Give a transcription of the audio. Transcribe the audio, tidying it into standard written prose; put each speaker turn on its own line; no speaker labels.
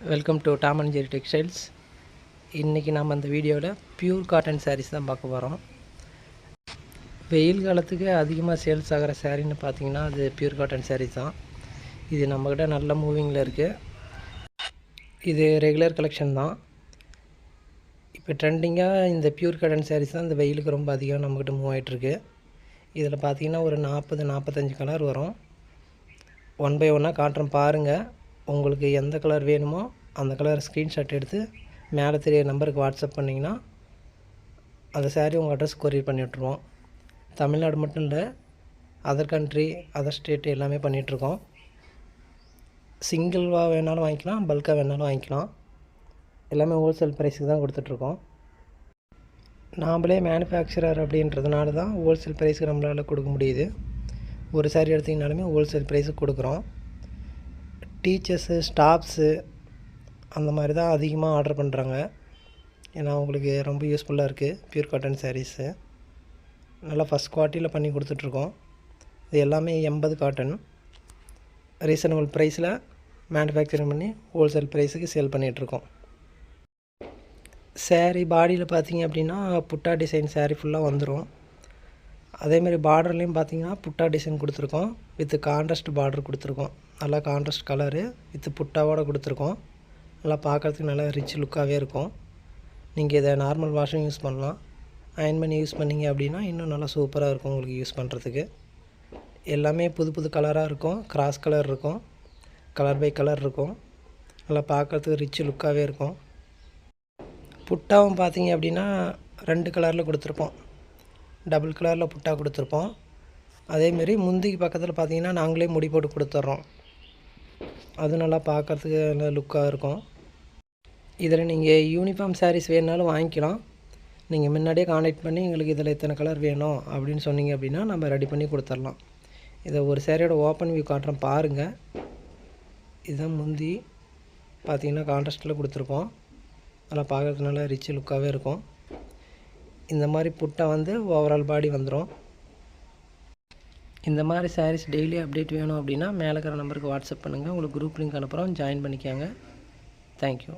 Welcome to Tom and Jerry textiles. இன்றைக்கி நாம் அந்த வீடியோவில் பியூர் காட்டன் சாரீஸ் தான் பார்க்க போகிறோம். வெயில் காலத்துக்கு அதிகமாக சேல்ஸ் ஆகிற சாரீன்னு பார்த்தீங்கன்னா அது பியூர் காட்டன் சாரீஸ் தான். இது நம்மக்கிட்ட நல்ல மூவிங்கில் இருக்குது. இது ரெகுலர் கலெக்ஷன் தான். இப்போ ட்ரெண்டிங்காக இந்த பியூர் காட்டன் சாரீஸ் தான் இந்த வெயிலுக்கு ரொம்ப அதிகம் நம்மக்கிட்ட மூவ் ஆகிட்டுருக்கு. இதில் பார்த்தீங்கன்னா ஒரு 40-45 கலர் வரும். ஒன் பை ஒன்னாக காட்டுறோம் பாருங்கள். உங்களுக்கு எந்த கலர் வேணுமோ அந்த கலர் ஸ்க்ரீன்ஷாட் எடுத்து மேலே தெரிய நம்பருக்கு வாட்ஸ்அப் பண்ணிங்கன்னா அந்த சாரீ உங்கள் அட்ரஸ் கொரியர் பண்ணி விட்ருவோம். தமிழ்நாடு மட்டும் இல்லை, அதர் கண்ட்ரி, அதர் ஸ்டேட் எல்லாமே பண்ணிகிட்ருக்கோம். சிங்கிள்வாக வேணாலும் வாங்கிக்கலாம், பல்காக வேணாலும் வாங்கிக்கலாம். எல்லாமே ஹோல்சேல் ப்ரைஸுக்கு தான் கொடுத்துட்ருக்கோம். நாம்ளே மேனுஃபேக்சரர் அப்படின்றதுனால தான் ஹோல்சேல் ப்ரைஸுக்கு நம்மளால் கொடுக்க முடியுது. ஒரு சாரீ எடுத்திங்கனாலுமே ஹோல்சேல் ப்ரைஸுக்கு கொடுக்குறோம். டீச்சர்ஸு, ஸ்டாஃப்ஸு அந்த மாதிரி தான் அதிகமாக ஆர்டர் பண்ணுறாங்க. ஏன்னா அவங்களுக்கு ரொம்ப யூஸ்ஃபுல்லாக இருக்குது பியூர் காட்டன் சாரீஸு. நல்லா ஃபஸ்ட் குவாலிட்டியில் பண்ணி கொடுத்துட்ருக்கோம். இது எல்லாமே 80 காட்டன். ரீசனபிள் ப்ரைஸில் மேனுஃபேக்சரிங் பண்ணி ஹோல்சேல் ப்ரைஸுக்கு சேல் பண்ணிகிட்ருக்கோம். சாரீ பாடியில் பார்த்தீங்க அப்படின்னா புட்டா டிசைன் சாரீ ஃபுல்லாக வந்துடும். அதேமாதிரி பார்டர்லேயும் பார்த்தீங்கன்னா புட்டா டிசைன் கொடுத்துருக்கோம். வித் கான்ட்ராஸ்ட் பார்டர் கொடுத்துருக்கோம். நல்லா கான்ட்ராஸ்ட் கலரு வித் புட்டாவோடு கொடுத்துருக்கோம். நல்லா பார்க்குறதுக்கு நல்லா ரிச் லுக்காகவே இருக்கும். நீங்கள் இதை நார்மல் வாஷும் யூஸ் பண்ணலாம். அயன் பண்ணி யூஸ் பண்ணிங்க அப்படின்னா இன்னும் நல்லா சூப்பராக இருக்கும் உங்களுக்கு யூஸ் பண்ணுறதுக்கு. எல்லாமே புது புது கலராக இருக்கும். கிராஸ் கலர் இருக்கும், கலர் பை கலர் இருக்கும். நல்லா பார்க்குறதுக்கு ரிச் லுக்காகவே இருக்கும். புட்டாவும் பார்த்தீங்க அப்படின்னா 2 கலரில் கொடுத்துருப்போம். டபுள் கலரில் புட்டா கொடுத்துருப்போம். அதேமாரி முந்திக்கு பக்கத்தில் பார்த்தீங்கன்னா நாங்களே முடி போட்டு கொடுத்துட்றோம். அது நல்லா பார்க்குறதுக்கு நல்லா லுக்காக இருக்கும். இதில் நீங்கள் யூனிஃபார்ம் சாரீஸ் வேணுனாலும் வாங்கிக்கலாம். நீங்கள் முன்னாடியே கான்டாக்ட் பண்ணி எங்களுக்கு இதில் இத்தனை கலர் வேணும் அப்படின்னு சொன்னீங்க அப்படின்னா நம்ம ரெடி பண்ணி கொடுத்துர்லாம். இதை ஒரு சாரியோட ஓப்பன் வியூ காட்டுறோம் பாருங்கள். இதுதான் முந்தி பார்த்தீங்கன்னா கான்ட்ராஸ்ட்டில் கொடுத்துருப்போம். நல்லா பார்க்குறதுக்கு நல்லா ரிச் லுக்காகவே இருக்கும். இந்த மாதிரி புட்டா வந்து ஓவரால் பாடி வந்துடும். இந்த மாதிரி சாரீஸ் டெய்லி அப்டேட் வேணும் அப்படின்னா மேலே இருக்கிற நம்பருக்கு வாட்ஸ்அப் பண்ணுங்கள். உங்களுக்கு குரூப் லிங்க் அனுப்புகிறோம், ஜாயின் பண்ணிக்கோங்க. தேங்க்யூ.